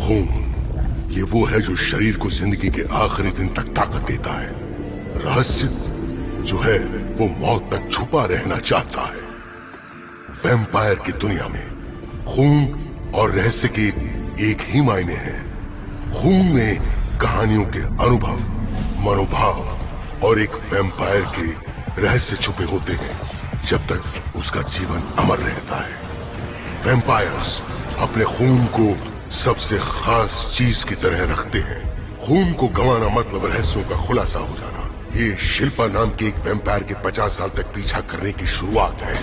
खून, ये वो है जो शरीर को जिंदगी के आखिरी दिन तक ताकत देता है। रहस्य जो है वो मौत तक छुपा रहना चाहता है। वैम्पायर की दुनिया में खून और रहस्य के एक ही मायने हैं। खून में कहानियों के अनुभव, मनोभाव और एक वैम्पायर के रहस्य छुपे होते हैं जब तक उसका जीवन अमर रहता है। वैम्पायर्स अपने खून को सबसे खास चीज की तरह रखते हैं। खून को गंवाना मतलब रहस्यों का खुलासा हो जाना। ये शिल्पा नाम के एक वैम्पायर के 50 साल तक पीछा करने की शुरुआत है।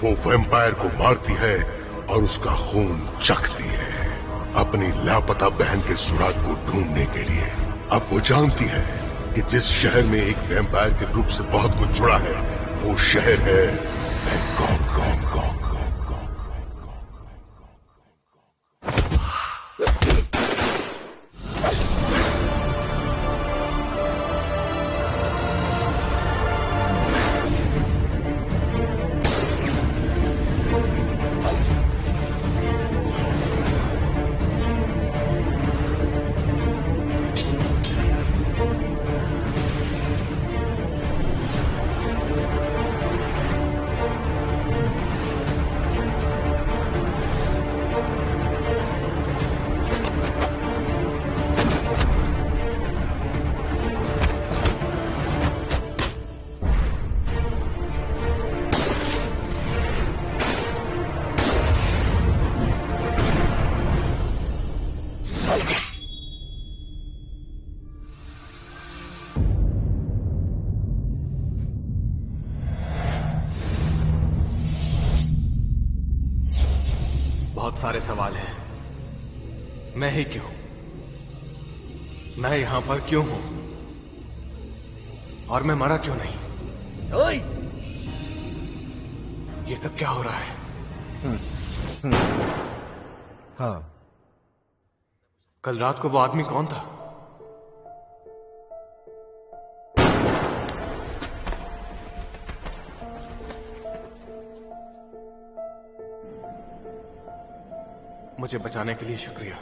वो वैम्पायर को मारती है और उसका खून चखती है अपनी लापता बहन के सुराग को ढूंढने के लिए। अब वो जानती है कि जिस शहर में एक वैम्पायर के ग्रुप से बहुत कुछ जुड़ा है वो शहर है बैंकॉक। बहुत सारे सवाल हैं। मैं ही क्यों? मैं यहां पर क्यों हूं? और मैं मरा क्यों नहीं? ओए! ये सब क्या हो रहा है? हाँ, कल रात को वो आदमी कौन था? मुझे बचाने के लिए शुक्रिया।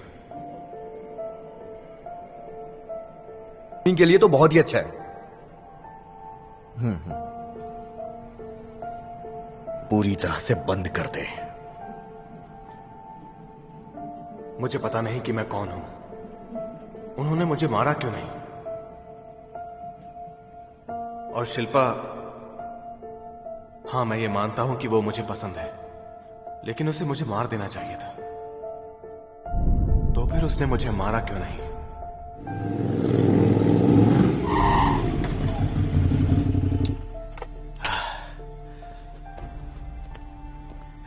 इनके लिए तो बहुत ही अच्छा है। पूरी तरह से बंद कर दे। मुझे पता नहीं कि मैं कौन हूं। उन्होंने मुझे मारा क्यों नहीं? और शिल्पा, हां मैं ये मानता हूं कि वो मुझे पसंद है, लेकिन उसे मुझे मार देना चाहिए था। तो फिर उसने मुझे मारा क्यों नहीं?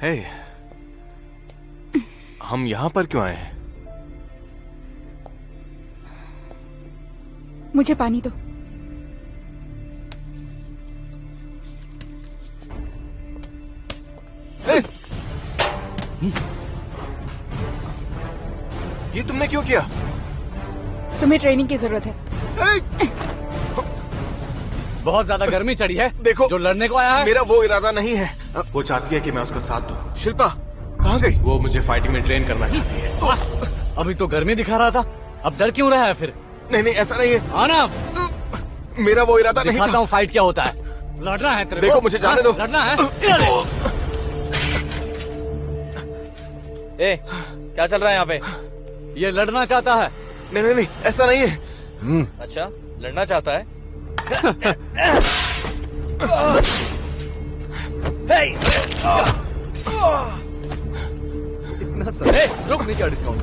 हे, हम यहां पर क्यों आए हैं? मुझे पानी दो। ये तुमने क्यों किया? तुम्हें ट्रेनिंग की जरूरत है। बहुत ज्यादा गर्मी चढ़ी है। देखो, जो लड़ने को आया है। मेरा वो इरादा नहीं है। वो चाहती है कि मैं उसका साथ दूं। शिल्पा कहाँ गई? वो मुझे फाइटिंग में ट्रेन करना चाहती है। अभी तो गर्मी दिखा रहा था, अब डर क्यों रहा है फिर? नहीं नहीं, ऐसा नहीं है। आना, मेरा वो इरादा नहीं दिखाता था। हूँ फाइट क्या होता है। लड़ना है तेरे को? देखो, मुझे जाने दो। लड़ना है। ए, क्या चल रहा है यहाँ पे? ये लड़ना चाहता है। नहीं नहीं नहीं, ऐसा नहीं है। अच्छा, लड़ना चाहता है? इतना समय रुक नहीं, क्या डिस्काउंट?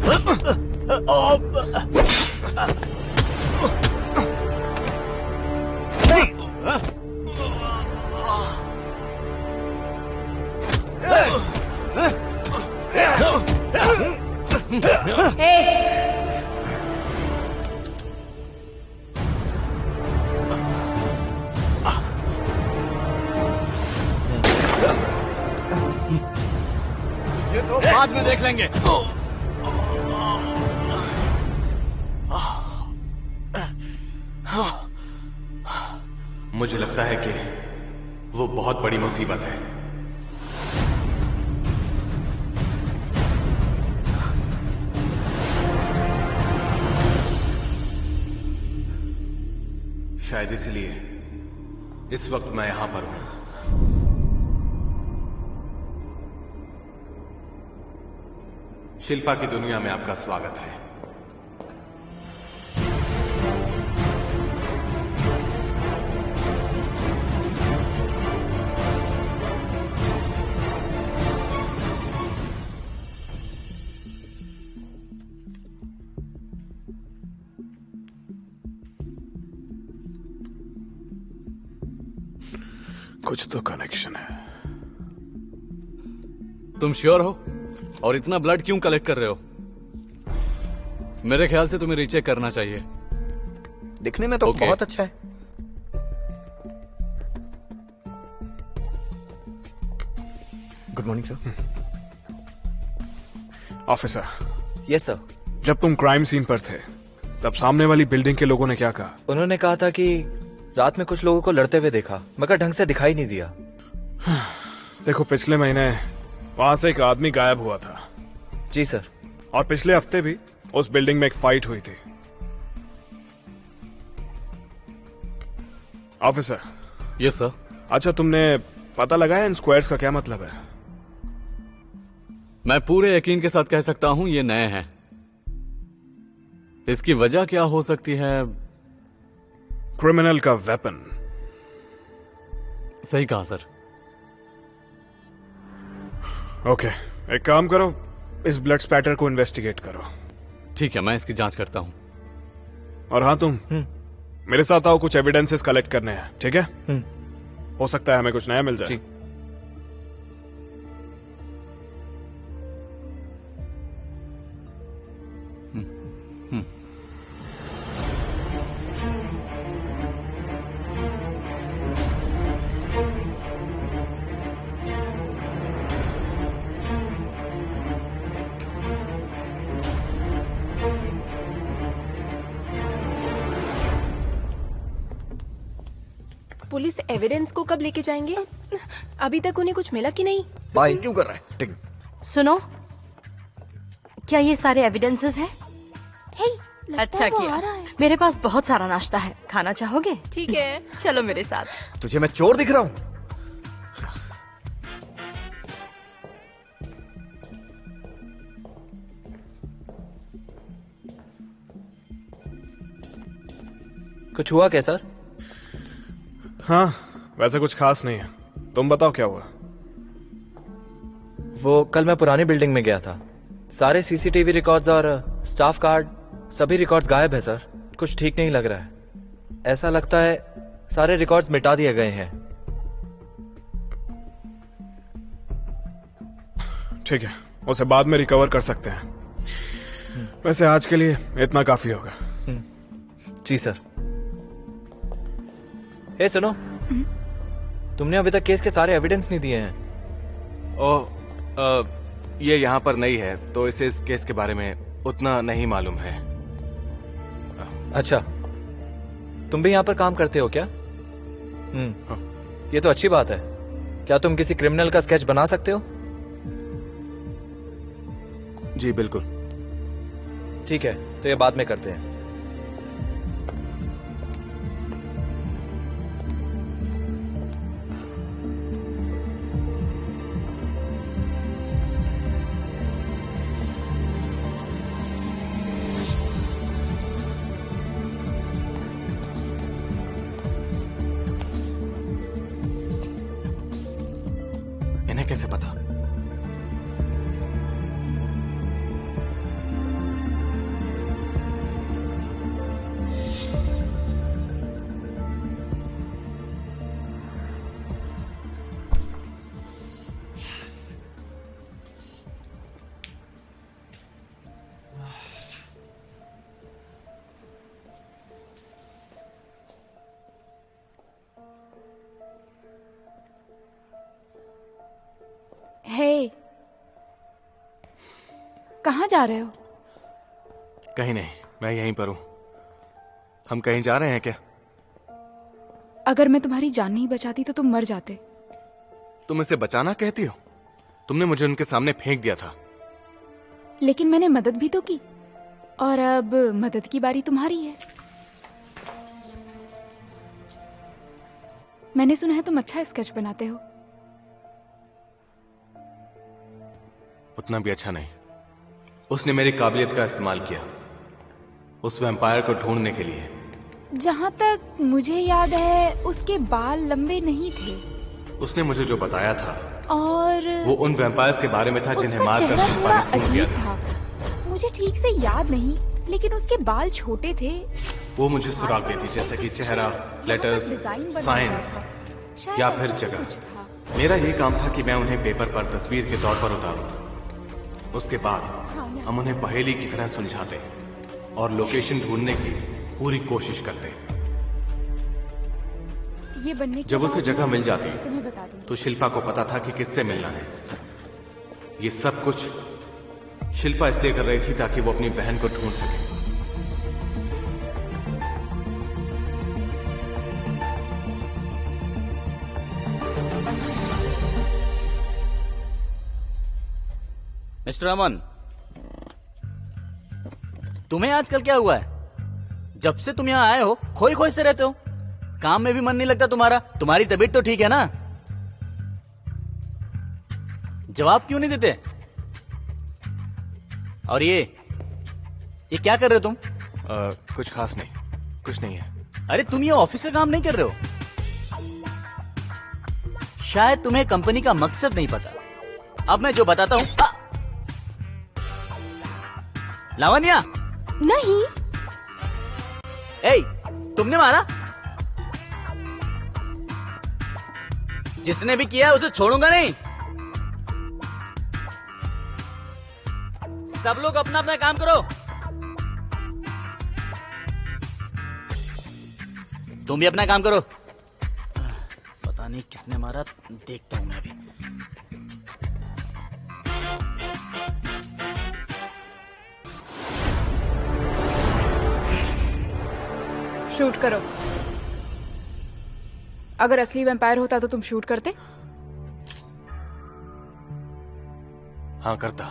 ये तो बाद में देख लेंगे। मुझे लगता है कि वो बहुत बड़ी मुसीबत है। शायद इसीलिए इस वक्त मैं यहां पर हूं। शिल्पा की दुनिया में आपका स्वागत है। कुछ तो कनेक्शन है। तुम श्योर हो? और इतना ब्लड क्यों कलेक्ट कर रहे हो? मेरे ख्याल से तुम्हें रीचेक करना चाहिए। दिखने में तो Okay. बहुत अच्छा है। Good morning sir. Officer, yes sir. जब तुम क्राइम सीन पर थे तब सामने वाली बिल्डिंग के लोगों ने क्या कहा? उन्होंने कहा था कि रात में कुछ लोगों को लड़ते हुए देखा, मगर ढंग से दिखाई नहीं दिया। देखो, पिछले महीने वहां से एक आदमी गायब हुआ था। जी सर। और पिछले हफ्ते भी उस बिल्डिंग में एक फाइट हुई थी। ऑफिसर। Yes sir. अच्छा, तुमने पता लगाया इन स्क्वायर्स का क्या मतलब है? मैं पूरे यकीन के साथ कह सकता हूं ये नए हैं। इसकी वजह क्या हो सकती है? क्रिमिनल का वेपन। सही कहा सर। ओके, एक काम करो, इस ब्लड स्पैटर को इन्वेस्टिगेट करो। ठीक है, मैं इसकी जांच करता हूं। और हाँ, तुम मेरे साथ आओ, कुछ एविडेंसेस कलेक्ट करने हैं। ठीक है? हो सकता है हमें कुछ नया मिल जाए। जी। पुलिस एविडेंस को कब लेके जाएंगे? अभी तक उन्हें कुछ मिला कि नहीं? बाय क्यों कर रहा है? टिंग। सुनो, क्या ये सारे एविडेंसेस हैं? हे, लगता अच्छा है वो किया। आ रहा है। मेरे पास बहुत सारा नाश्ता है, खाना चाहोगे? ठीक है। चलो मेरे साथ। तुझे मैं चोर दिख रहा हूं? कुछ हुआ क्या सर? हाँ, वैसे कुछ खास नहीं है। तुम बताओ क्या हुआ? वो कल मैं पुरानी बिल्डिंग में गया था। सारे सीसीटीवी रिकॉर्ड्स और स्टाफ कार्ड, सभी रिकॉर्ड्स गायब है सर। कुछ ठीक नहीं लग रहा है। ऐसा लगता है सारे रिकॉर्ड्स मिटा दिए गए हैं। ठीक है, उसे बाद में रिकवर कर सकते हैं। वैसे आज के लिए इतना काफी होगा। जी सर। ए सुनो, तुमने अभी तक केस के सारे एविडेंस नहीं दिए हैं। ये यहाँ पर नई है तो इसे इस केस के बारे में उतना नहीं मालूम है। अच्छा, तुम भी यहाँ पर काम करते हो क्या? ये तो अच्छी बात है। क्या तुम किसी क्रिमिनल का स्केच बना सकते हो? जी बिल्कुल। ठीक है, तो ये बाद में करते हैं। इन्हें कैसे पता? हे, कहाँ जा रहे हो? कहीं नहीं, मैं यहीं पर हूं। हम कहीं जा रहे हैं क्या? अगर मैं तुम्हारी जान नहीं बचाती तो तुम मर जाते। तुम इसे बचाना कहती हो? तुमने मुझे उनके सामने फेंक दिया था। लेकिन मैंने मदद भी तो की, और अब मदद की बारी तुम्हारी है। मैंने सुना है तुम अच्छा स्केच बनाते हो। उतना भी अच्छा नहीं। उसने मेरी काबिलियत का इस्तेमाल किया उस वैम्पायर को ढूंढने के लिए। जहाँ तक मुझे याद है उसके बाल लंबे नहीं थे। उसने मुझे जो बताया था और वो उन वैम्पायर्स के बारे में था जिन्हें उसका मारकर चेहरा शिल्पा थोड़ा ने खून किया अजीब था। था। मुझे ठीक से याद नहीं, लेकिन उसके बाल छोटे थे। वो मुझे सुराग देती, जैसे कि चेहरा, लेटर्स, डिजाइन बना साइंस हुआ था। शायद या ऐसा फिर कुछ जगह। था। मेरा ये काम था कि मैं उन्हें पेपर पर तस्वीर के तौर पर उतारूं। उसके बाद हम उन्हें पहेली की तरह सुलझाते और लोकेशन ढूंढने की पूरी कोशिश करते। ये बनने के जब उसे बाद जगह मिल जाती तुम्हें बता दूं। तो शिल्पा को पता था कि किससे मिलना है। ये सब कुछ शिल्पा इसलिए कर रही थी ताकि वो अपनी बहन को ढूंढ सके। मिस्टर अमन, तुम्हें आजकल क्या हुआ है? जब से तुम यहाँ आए हो खोई खोई से रहते हो। काम में भी मन नहीं लगता तुम्हारा। तुम्हारी तबीयत तो ठीक है ना? जवाब क्यों नहीं देते? और ये क्या कर रहे हो तुम? कुछ खास नहीं, कुछ नहीं है। अरे तुम ये ऑफिस का काम नहीं कर रहे हो? शायद तुम्हें कंपनी का मकसद नहीं पता। अब मैं जो बताता हूं। लावण्या, नहीं। ए, तुमने मारा? जिसने भी किया उसे छोड़ूंगा नहीं। सब लोग अपना अपना काम करो। तुम भी अपना काम करो। पता नहीं किसने मारा, देखता हूं मैं भी। शूट करो। अगर असली वैम्पायर होता तो तुम शूट करते? हाँ करता।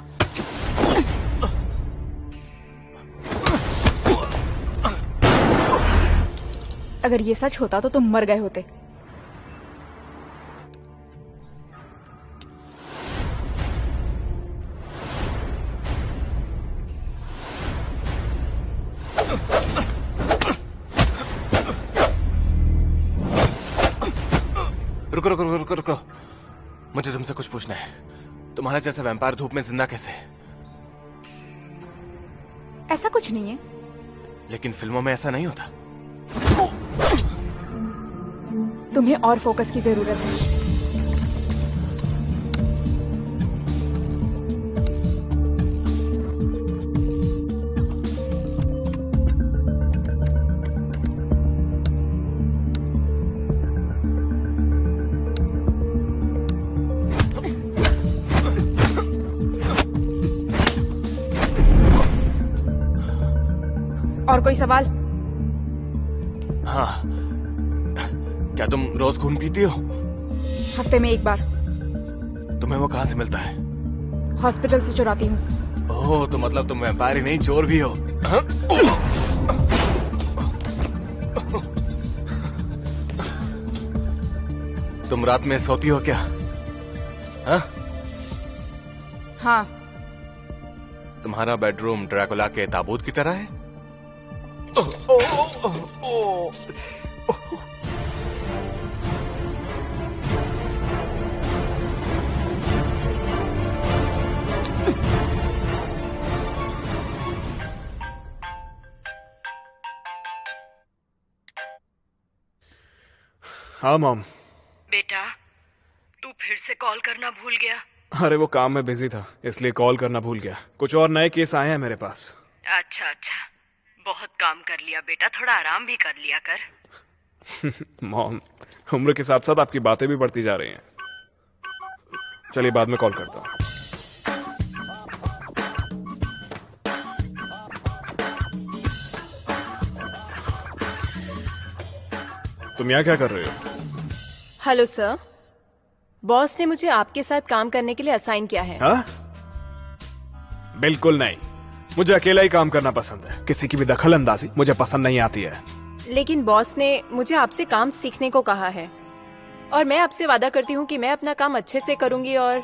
अगर ये सच होता तो तुम मर गए होते। रुको रुको रुको रुको रुको, मुझे तुमसे कुछ पूछना है। तुम्हारा जैसा वैम्पायर धूप में जिंदा कैसे है? ऐसा कुछ नहीं है। लेकिन फिल्मों में ऐसा नहीं होता। तुम्हें और फोकस की जरूरत है। और कोई सवाल? हाँ, क्या तुम रोज खून पीती हो? हफ्ते में एक बार। तुम्हें वो कहाँ से मिलता है? हॉस्पिटल से चुराती हूँ। ओह, तो मतलब तुम वैम्पायर ही नहीं चोर भी हो। हाँ? तुम रात में सोती हो क्या? हाँ? हाँ। तुम्हारा बेडरूम ड्रैकुला के ताबूत की तरह है? हाँ मॉम। बेटा, तू फिर से कॉल करना भूल गया? अरे वो काम में बिजी था, इसलिए कॉल करना भूल गया। कुछ और नए केस आए हैं मेरे पास। अच्छा अच्छा, बहुत काम कर लिया बेटा, थोड़ा आराम भी कर लिया कर। मॉम, उम्र के साथ साथ आपकी बातें भी बढ़ती जा रही हैं। चलिए बाद में कॉल करता हूँ। तुम यहाँ क्या कर रहे हो? हेलो सर, बॉस ने मुझे आपके साथ काम करने के लिए असाइन किया है। हाँ? बिल्कुल नहीं, मुझे अकेला ही काम करना पसंद है। किसी की भी दखल अंदाजी मुझे पसंद नहीं आती है। लेकिन बॉस ने मुझे आपसे काम सीखने को कहा है। और मैं आपसे वादा करती हूँ कि मैं अपना काम अच्छे से करूंगी और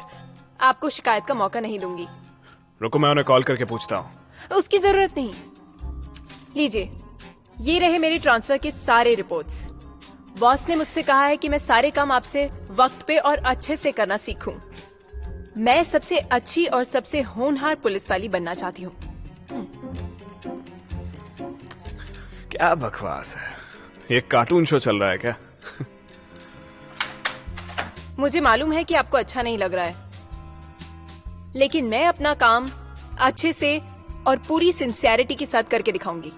आपको शिकायत का मौका नहीं दूंगी। रुको, मैं उन्हें कॉल करके पूछता हूँ। उसकी जरूरत नहीं। लीजिए, ये रहे मेरे ट्रांसफर के सारे रिपोर्ट्स। बॉस ने मुझसे कहा है कि मैं सारे काम आपसे वक्त पे और अच्छे से करना सीखूं। मैं सबसे अच्छी और सबसे होनहार पुलिस वाली बनना चाहती हूँ। क्या बकवास है, ये कार्टून शो चल रहा है क्या? मुझे मालूम है कि आपको अच्छा नहीं लग रहा है, लेकिन मैं अपना काम अच्छे से और पूरी सिंसियरिटी के साथ करके दिखाऊंगी।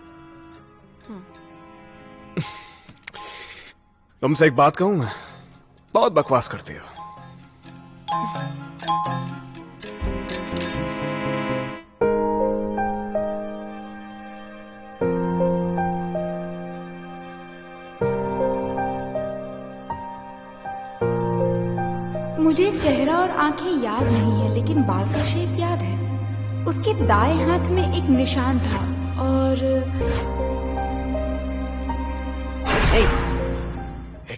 तुमसे एक बात कहूं मैं? बहुत बकवास करती हो। मुझे चेहरा और आंखें याद नहीं है, लेकिन बाल का शेप याद है। उसके दाएं हाथ में एक निशान था और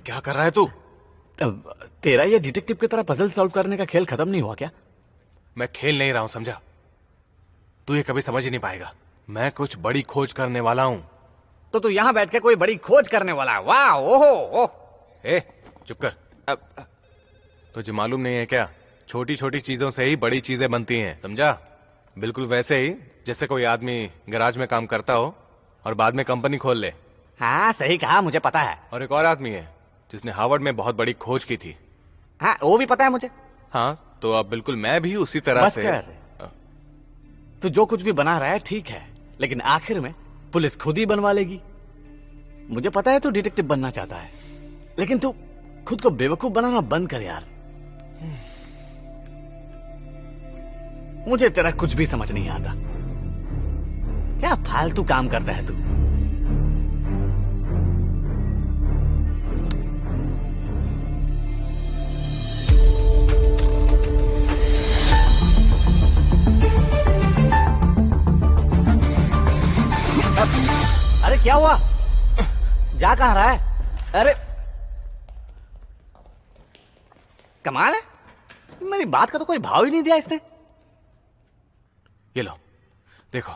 क्या कर रहा है तू? तेरा ये डिटेक्टिव की तरह पजल सॉल्व करने का खेल खत्म नहीं हुआ क्या? मैं खेल नहीं रहा हूं, समझा? तू ये कभी समझ ही नहीं पाएगा। मैं कुछ बड़ी खोज करने वाला हूं। तो तू यहाँ बैठ के कोई बड़ी खोज करने वाला है? वाह, ओहो, ओह। ए, चुप कर। तुझे मालूम नहीं है क्या, छोटी छोटी चीजों से ही बड़ी चीजें बनती हैं, समझा? बिल्कुल वैसे ही जैसे कोई आदमी गैराज में काम करता हो और बाद में कंपनी खोल ले। हाँ, सही कहा, मुझे पता है। और एक और आदमी है जिसने हार्वर्ड में बहुत बड़ी खोज की थी। हाँ, वो भी पता है मुझे। हाँ, तो अब बिल्कुल मैं भी उसी तरह से। तू जो कुछ भी बना रहा है ठीक है, लेकिन आखिर में पुलिस खुद ही बनवा लेगी। मुझे पता है तू डिटेक्टिव बनना चाहता है, लेकिन तू खुद को बेवकूफ बनाना बंद कर यार। मुझे तेरा कुछ भी समझ नहीं आता। क्या फालतू काम करता है तू? अरे क्या हुआ? जा कहाँ रहा है? अरे कमाल है, मेरी बात का तो कोई भाव ही नहीं दिया इसने। ये लो, देखो,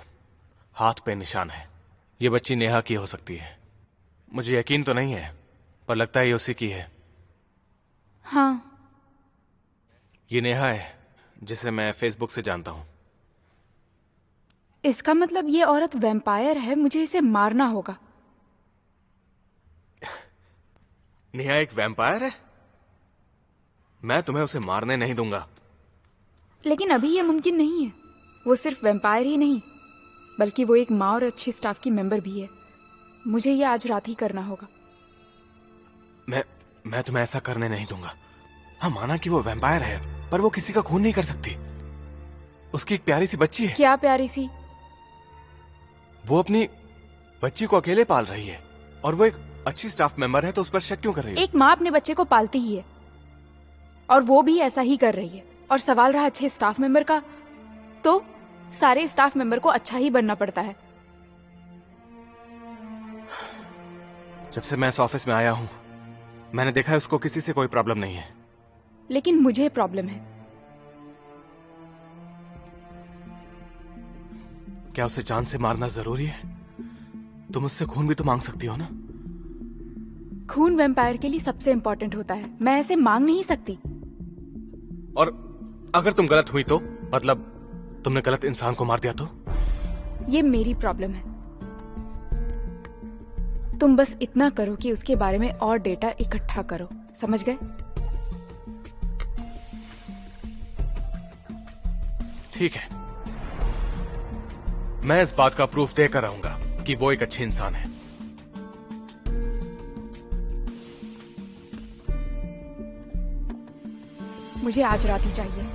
हाथ पे निशान है। ये बच्ची नेहा की हो सकती है। मुझे यकीन तो नहीं है, पर लगता है ये उसी की है। हाँ, ये नेहा है जिसे मैं फेसबुक से जानता हूं। इसका मतलब ये औरत वैम्पायर है। मुझे इसे मारना होगा। नेहा एक वैम्पायर है? मैं तुम्हें उसे मारने नहीं दूंगा। लेकिन अभी ये मुमकिन नहीं है। वो सिर्फ वैम्पायर ही नहीं, बल्कि वो एक माँ और अच्छी स्टाफ की मेंबर भी है। मुझे ये आज रात ही करना होगा। मैं तुम्हें ऐसा करने नहीं दूंगा। हाँ, माना कि वो वैम्पायर है, पर वो किसी का खून नहीं कर सकती। उसकी एक प्यारी सी बच्ची है। क्या प्यारी सी? वो अपनी बच्ची को अकेले पाल रही है और वो एक अच्छी स्टाफ मेंबर है, तो उस पर शक क्यों कर रही है? एक माँ अपने बच्चे को पालती ही है, और वो भी ऐसा ही कर रही है। और सवाल रहा अच्छे स्टाफ मेंबर का, तो सारे स्टाफ मेंबर को अच्छा ही बनना पड़ता है। जब से मैं इस ऑफिस में आया हूं, मैंने देखा है उसको किसी से कोई प्रॉब्लम नहीं है। लेकिन मुझे प्रॉब्लम है। क्या उसे जान से मारना जरूरी है? तुम उससे खून भी तो मांग सकती हो ना? खून वैम्पायर के लिए सबसे इंपॉर्टेंट होता है। मैं ऐसे मांग नहीं सकती। और अगर तुम गलत हुई तो, मतलब तुमने गलत इंसान को मार दिया तो? ये मेरी प्रॉब्लम है। तुम बस इतना करो कि उसके बारे में और डेटा इकट्ठा करो, समझ गए? ठीक है, मैं इस बात का प्रूफ देकर रहूंगा कि वो एक अच्छी इंसान है। मुझे आज रात ही चाहिए।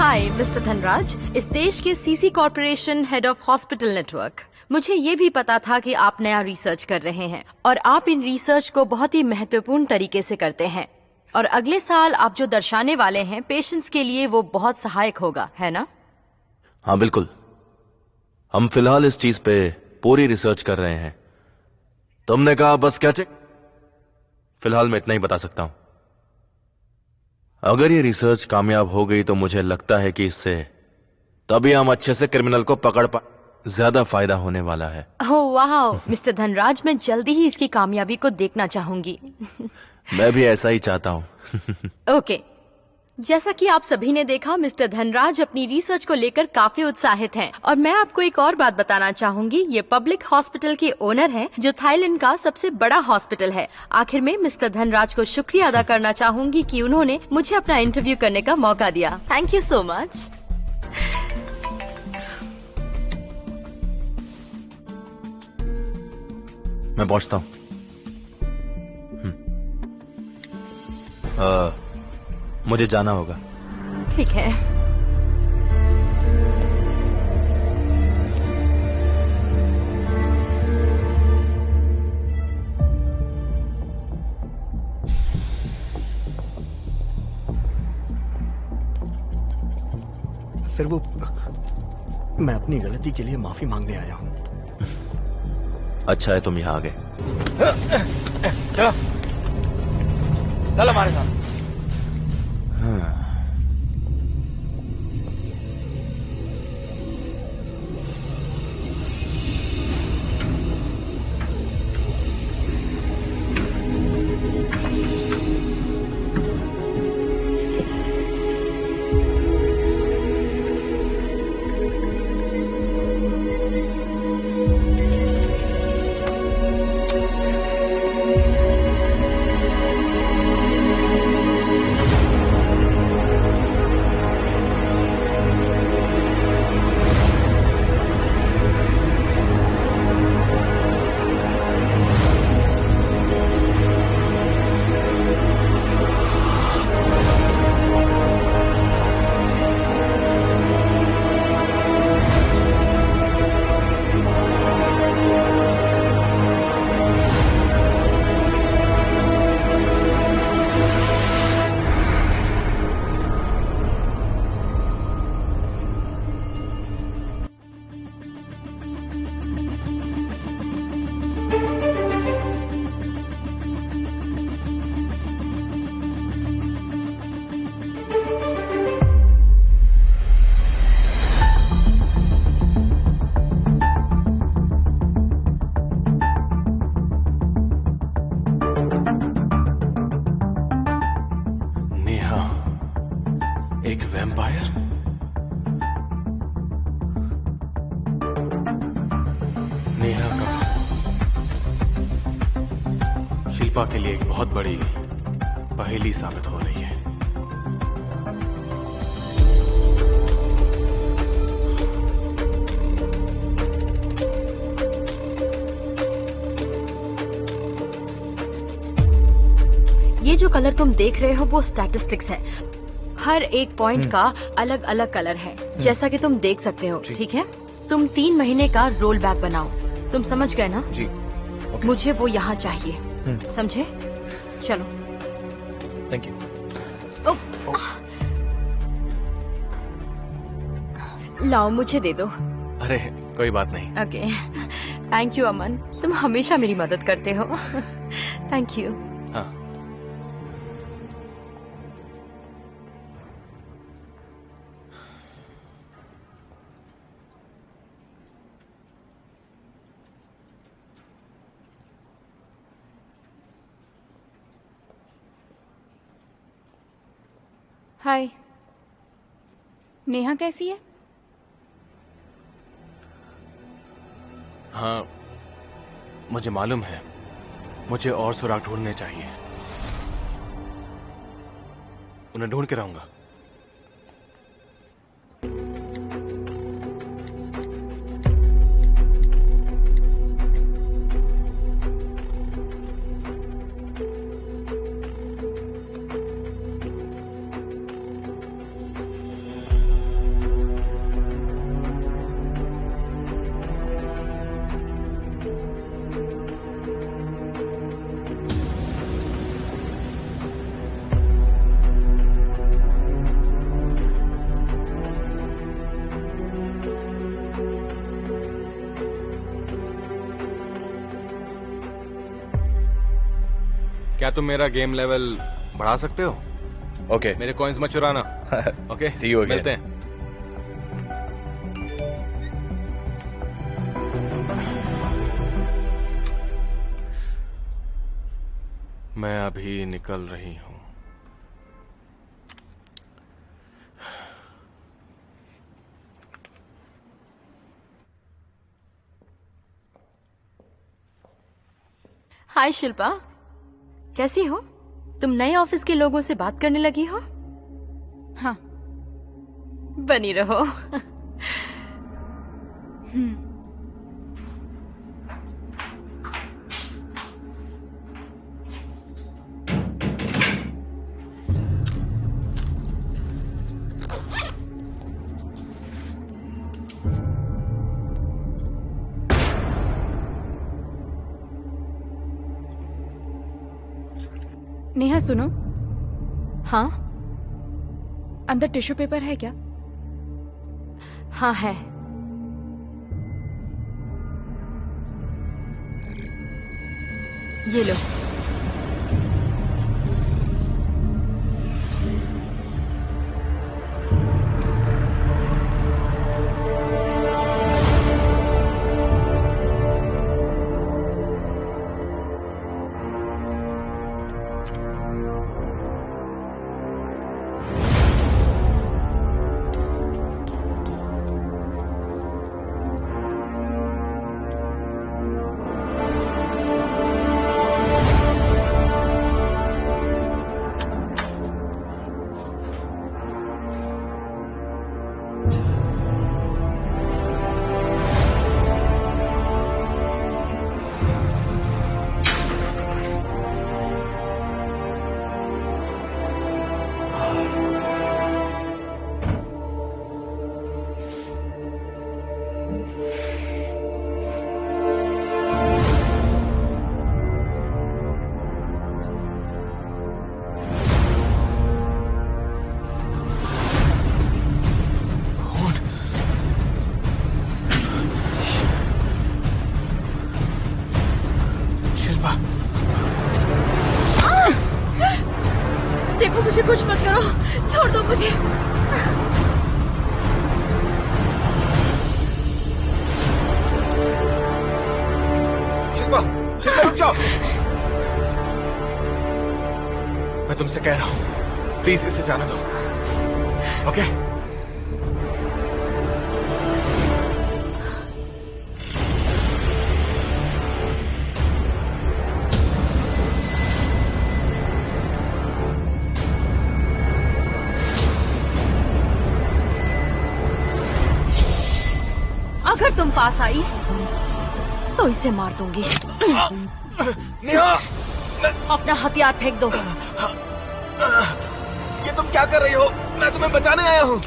हाय मिस्टर धनराज, इस देश के CC corporation head of hospital network. मुझे ये भी पता था कि आप नया रिसर्च कर रहे हैं और आप इन रिसर्च को बहुत ही महत्वपूर्ण तरीके से करते हैं और अगले साल आप जो दर्शाने वाले हैं पेशेंट्स के लिए वो बहुत सहायक होगा, है ना? हाँ बिल्कुल। हम फिलहाल इस चीज पे पूरी रिसर्च कर रहे हैं। तुमने कहा बस क्या चेक? फिलहाल मैं इतना ही बता सकता हूं। अगर ये रिसर्च कामयाब हो गई तो मुझे लगता है कि इससे तभी हम अच्छे से क्रिमिनल को पकड़ पा, ज्यादा फायदा होने वाला है। ओह वाह मिस्टर धनराज, मैं जल्दी ही इसकी कामयाबी को देखना चाहूंगी। मैं भी ऐसा ही चाहता हूं। ओके, जैसा कि आप सभी ने देखा, मिस्टर धनराज अपनी रिसर्च को लेकर काफी उत्साहित हैं और मैं आपको एक और बात बताना चाहूंगी। ये पब्लिक हॉस्पिटल के ओनर हैं जो थाईलैंड का सबसे बड़ा हॉस्पिटल है। आखिर में मिस्टर धनराज को शुक्रिया अदा करना चाहूंगी कि उन्होंने मुझे अपना इंटरव्यू करने का मौका दिया। Thank you so much. मैं पहुंचता हूं। मुझे जाना होगा। ठीक है। सर वो मैं अपनी गलती के लिए माफी मांगने आया हूं। अच्छा है तुम यहां आ गए। चलो चल हमारे साथ। एक वैम्पायर? नेहा का शिल्पा के लिए एक बहुत बड़ी पहेली साबित हो रही है। ये जो कलर तुम देख रहे हो वो स्टैटिस्टिक्स है। हर एक पॉइंट का अलग अलग कलर है, जैसा कि तुम देख सकते हो। ठीक है, तुम 3 महीने का रोल बैक बनाओ। तुम समझ गए ना? जी। मुझे वो यहाँ चाहिए, समझे? चलो। Thank you. लाओ, मुझे दे दो। अरे कोई बात नहीं। ओके, थैंक यू अमन, तुम हमेशा मेरी मदद करते हो। Thank you. हाँ। हाय, नेहा कैसी है? हाँ, मुझे मालूम है। मुझे और सुराग ढूंढने चाहिए। उन्हें ढूंढ के रहूंगा। क्या तुम मेरा गेम लेवल बढ़ा सकते हो? ओके मेरे कॉइन्स मत चुराना। Okay See you again. मिलते हैं। मैं अभी निकल रही हूं। हाय शिल्पा, कैसी हो? तुम नए ऑफिस के लोगों से बात करने लगी हो? हाँ। बनी रहो। नेहा सुनो, हाँ अंदर टिश्यू पेपर है क्या? हाँ है। ये लो। देखो, मुझे कुछ मत करो, छोड़ दो मुझे। शिल्पा, शिल्पा रुक जाओ। मैं तुमसे कह रहा हूं, प्लीज इसे जाने दो। ओके? अगर तुम पास आई तो इसे मार दूंगी। नेहा, अपना हथियार फेंक दो। ये तुम क्या कर रही हो? मैं तुम्हें बचाने आया हूँ।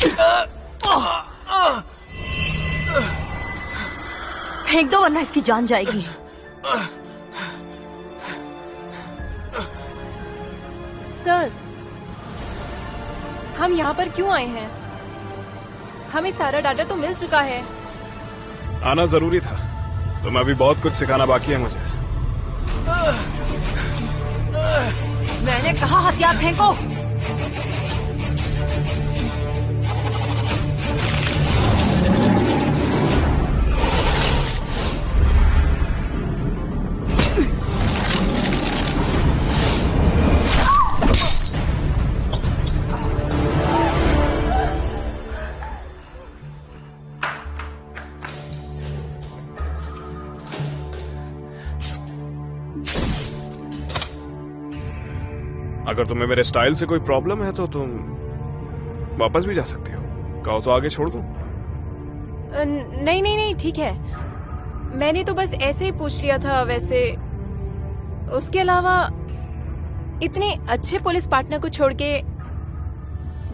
फेंक दो वरना इसकी जान जाएगी। सर, हम यहाँ पर क्यों आए हैं? हमें सारा डाटा तो मिल चुका है। आना जरूरी था। तुम्हें अभी बहुत कुछ सिखाना बाकी है मुझे। मैंने कहा हथियार फेंको। अगर तुम्हें मेरे स्टाइल से कोई प्रॉब्लम है तो तुम वापस भी जा सकती हो। कहो तो आगे छोड़ दूं? नहीं नहीं नहीं, ठीक है। मैंने तो बस ऐसे ही पूछ लिया था। वैसे उसके अलावा इतने अच्छे पुलिस पार्टनर को छोड़ के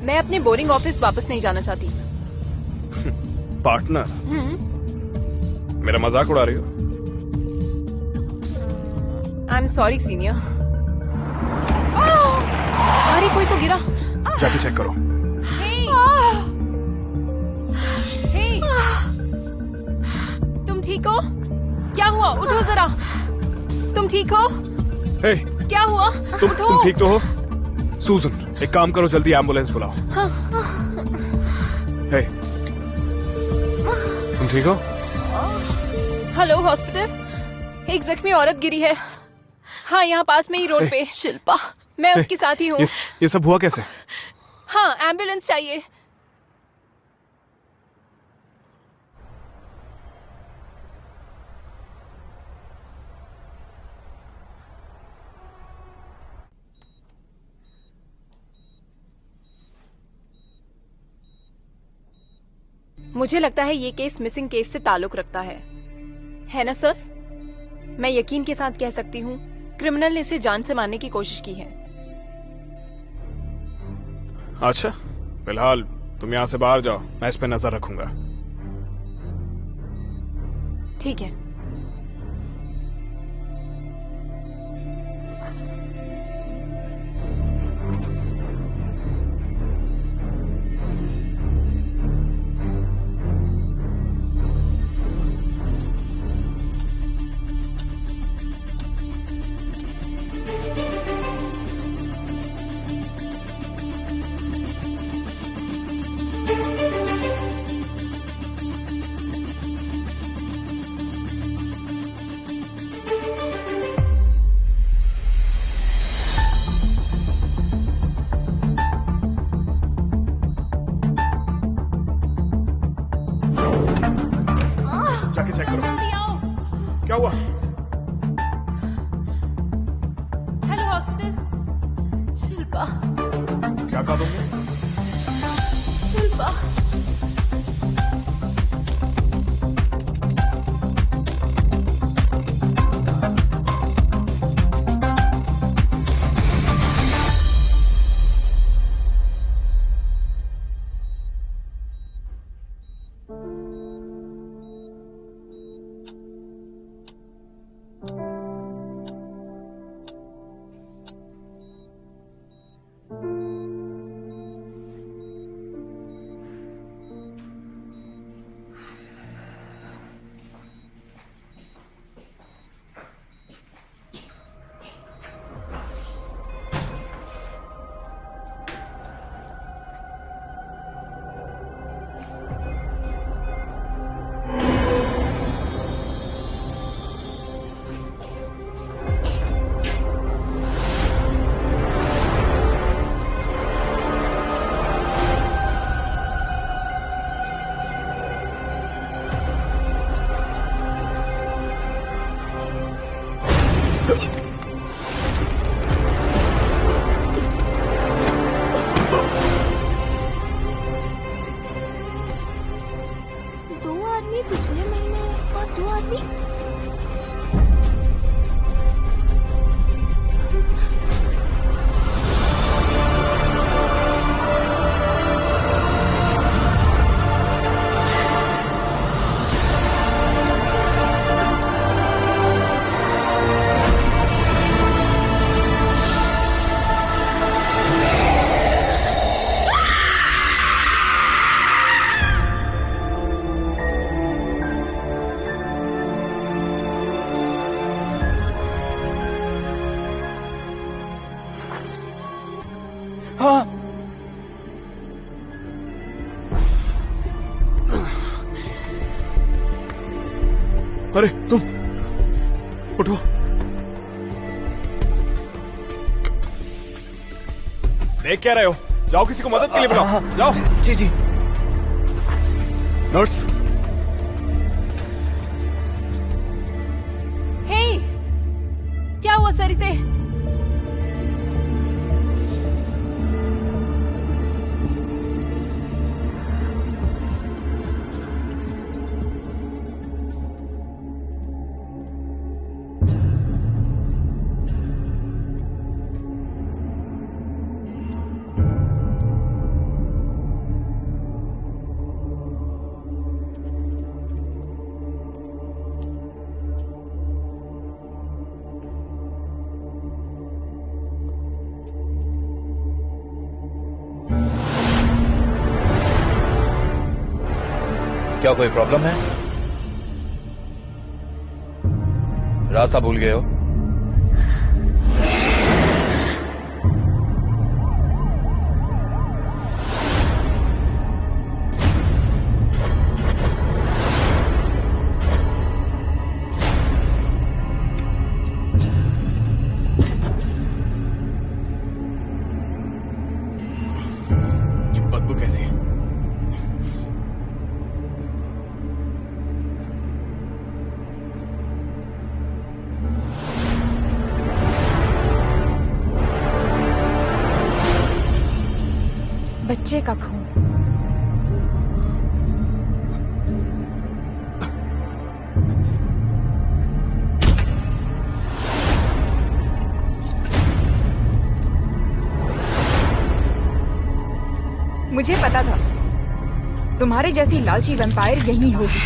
मैं अपने बोरिंग ऑफिस वापस नहीं जाना चाहती। पार्टनर? मेरा मजाक उड़ा रही हो? I am sorry senior. अरे कोई तो गिरा। जाके चेक करो। हे, तुम ठीक हो? क्या हुआ? उठो जरा। तुम ठीक हो? हे, क्या हुआ? तुम ठीक तो हो? सूजन, एक काम करो, जल्दी एम्बुलेंस बुलाओ। हे, तुम ठीक हो? Hello hospital. एक जख्मी औरत गिरी है। हाँ, यहाँ पास में ही रोड पे। शिल्पा, मैं उसके साथ ही हूँ। ये सब हुआ कैसे? हाँ, एम्बुलेंस चाहिए। मुझे लगता है ये केस मिसिंग केस से ताल्लुक रखता है ना सर? मैं यकीन के साथ कह सकती हूँ क्रिमिनल ने इसे जान से मारने की कोशिश की है। अच्छा, फिलहाल तुम यहाँ से बाहर जाओ, मैं इस पे नजर रखूंगा। ठीक है। जाके चेक करो। जल्दी आओ। क्या हुआ? Hello hospital. शिल्पा। क्या कहा तुमने? शिल्पा। पिछले महीने और 2 आदमी अरे तुम उठो। देख क्या रहे हो? जाओ किसी को मदद के लिए बुलाओ। जाओ। जी जी। नर्स। हे, क्या हुआ सर इसे? क्या कोई प्रॉब्लम है? रास्ता भूल गए हो? कैसी है। बच्चे का खून। मुझे पता था तुम्हारे जैसी लालची वैम्पायर यही होगी।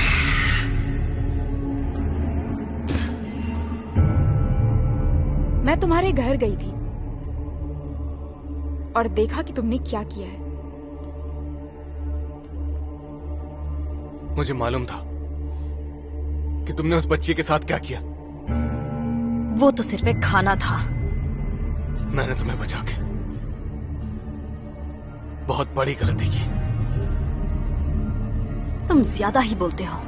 मैं तुम्हारे घर गई थी और देखा कि तुमने क्या किया है। मुझे मालूम था कि तुमने उस बच्ची के साथ क्या किया। वो तो सिर्फ एक खाना था। मैंने तुम्हें बचा के बहुत बड़ी गलती की। तुम ज्यादा ही बोलते हो।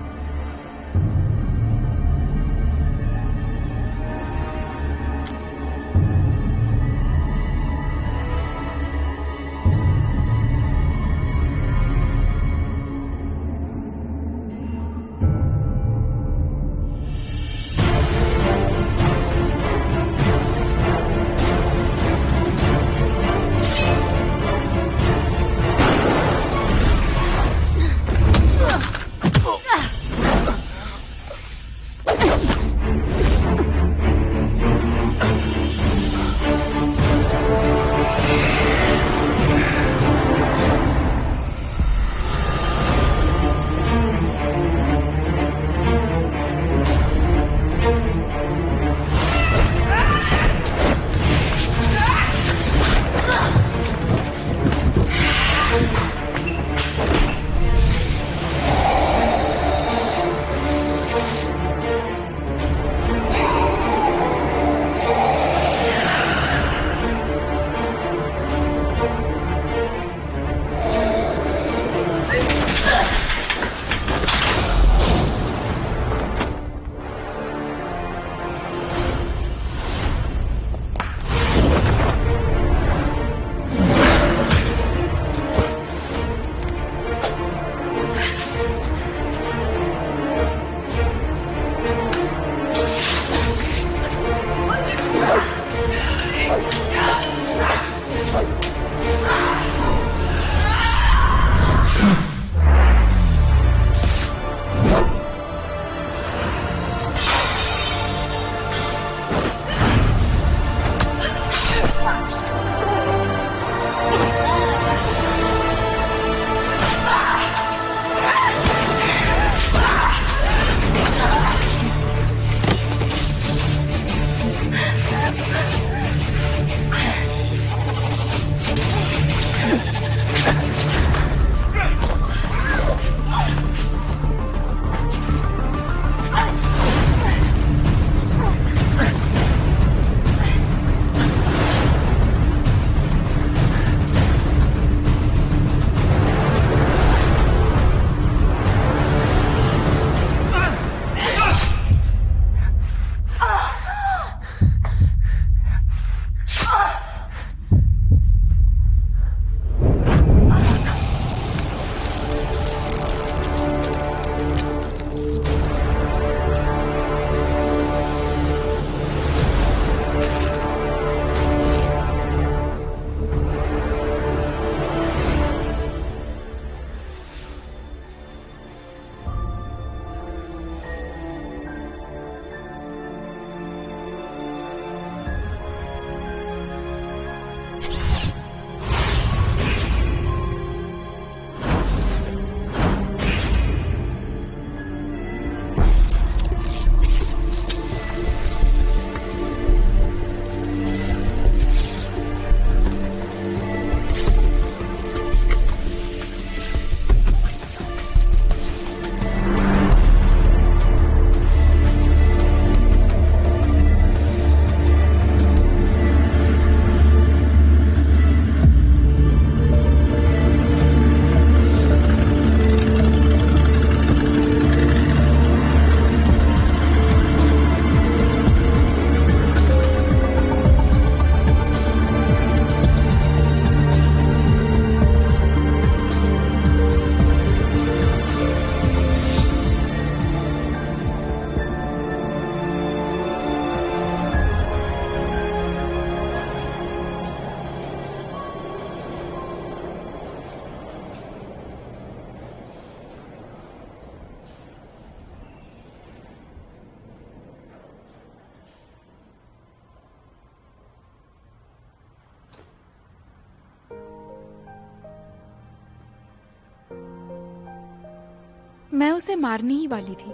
मैं उसे मारने ही वाली थी,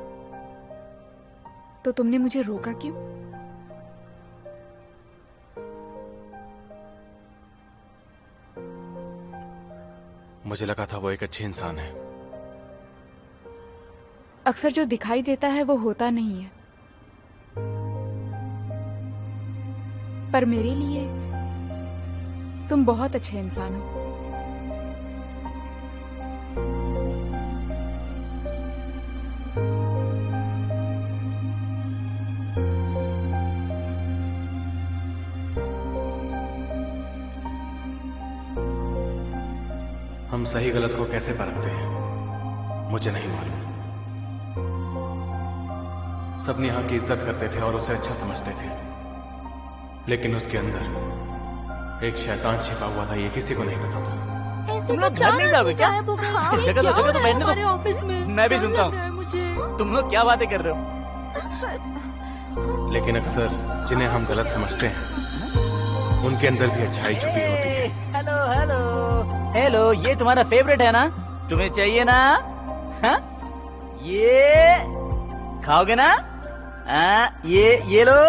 तो तुमने मुझे रोका क्यों? मुझे लगा था वो एक अच्छी इंसान है। अक्सर जो दिखाई देता है वो होता नहीं है, पर मेरे लिए तुम बहुत अच्छे इंसान हो। हम सही गलत को कैसे परखते हैं मुझे नहीं मालूम। सब नेहा की इज्जत करते थे और उसे अच्छा समझते थे, लेकिन उसके अंदर एक शैतान छिपा हुआ था, ये किसी को नहीं पता था। ऐसे तुम लोग घर नहीं जाओगे क्या? जगह तो बैठने दो। ऑफिस में मैं भी सुनता हूँ। तुम लोग क्या बातें कर रहे हो? लेकिन अक्सर जिन्हें हम गलत समझते हैं उनके अंदर भी अच्छाई छुपी होती है। हेलो हेलो हेलो, ये तुम्हारा फेवरेट है ना? तुम्हें चाहिए ना? हाँ? ये खाओगे ना? ये लो।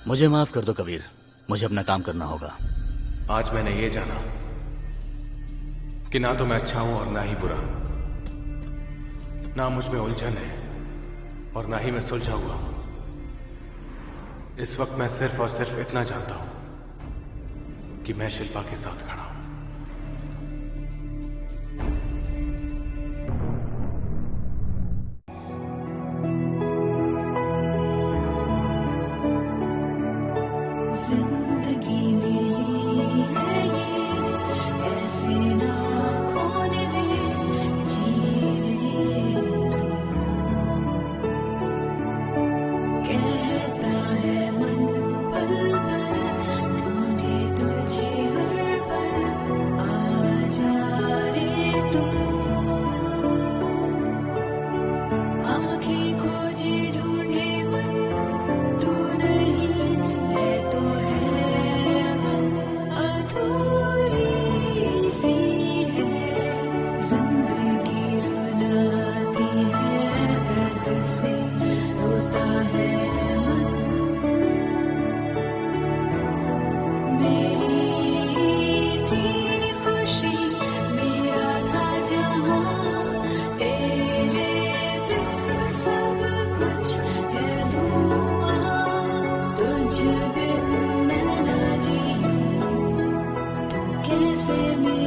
मुझे माफ कर दो कबीर, मुझे अपना काम करना होगा। आज मैंने ये जाना कि ना तो मैं अच्छा हूं और ना ही बुरा, ना मुझ में उलझन है और ना ही मैं सुलझा हुआ हूं। इस वक्त मैं सिर्फ और सिर्फ इतना जानता हूं कि मैं शिल्पा के साथ खड़ा हूं। जिंदगी मिली है ये, ऐसे ना खोने दे, जीने दो। कहता है मन पल पल, ढूंढे तुझे हर पल, आ जा रे तू। आँखें खोजे ढूंढे मन, तू नहीं है तो है गम, अधूरी सी है जिंदगी, रुलाती है दर्द से, रोता है मन। मेरी थी खुशी, मेरा था जहां, तेरे बिन सब कुछ है धुआं। तुझ बिन मैं ना जीऊं, तू कैसे मेरा